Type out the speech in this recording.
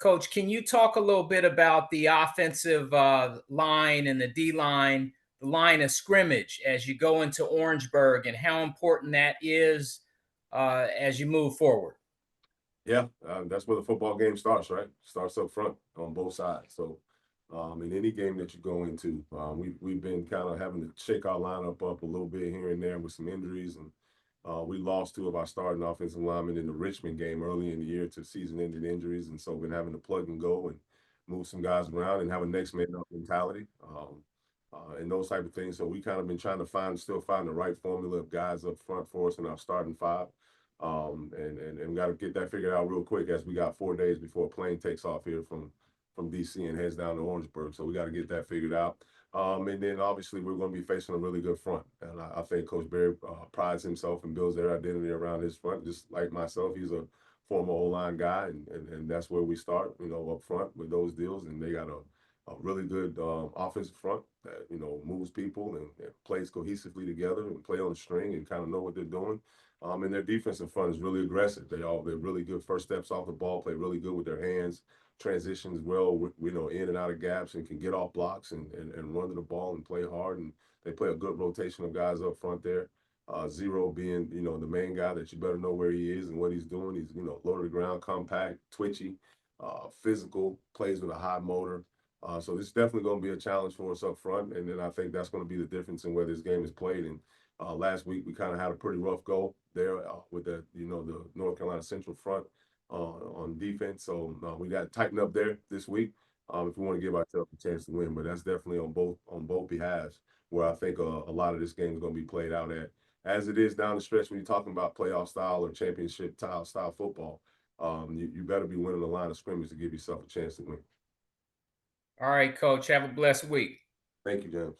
Coach, can you talk a little bit about the offensive line and the D line, the line of scrimmage as you go into Orangeburg, and how important that is as you move forward? Yeah, that's where the football game starts, right? Starts up front on both sides. So, in any game that you go into, we've been kind of having to shake our lineup up a little bit here and there with some injuries, and we lost two of our starting offensive linemen in the Richmond game early in the year to season-ending injuries, and so been having to plug and go and move some guys around and have a next man up mentality, and those type of things. So we kind of been trying to still find the right formula of guys up front for us in our starting five. And got to get that figured out real quick as we got 4 days before a plane takes off here from DC and heads down to Orangeburg. So we got to get that figured out. And then obviously we're going to be facing a really good front, and I think Coach Barry prides himself and builds their identity around his front, just like myself. He's a former O-line guy, and that's where we start, up front with those deals. And they got a really good offensive front that moves people and plays cohesively together and play on the string and kind of know what they're doing. And their defensive front is really aggressive. They're really good first steps off the ball, play really good with their hands, transitions well, in and out of gaps, and can get off blocks and run to the ball and play hard. And they play a good rotation of guys up front there. Zero being, the main guy that you better know where he is and what he's doing. He's, low to the ground, compact, twitchy, physical, plays with a high motor. So this is definitely going to be a challenge for us up front. And then I think that's going to be the difference in where this game is played. And last week we kind of had a pretty rough go there with the North Carolina Central front on defense. So we got to tighten up there this week if we want to give ourselves a chance to win. But that's definitely on both behalves where I think a lot of this game is going to be played out at. As it is down the stretch when you're talking about playoff style or championship style football, you better be winning the line of scrimmage to give yourself a chance to win. All right, Coach, have a blessed week. Thank you, James.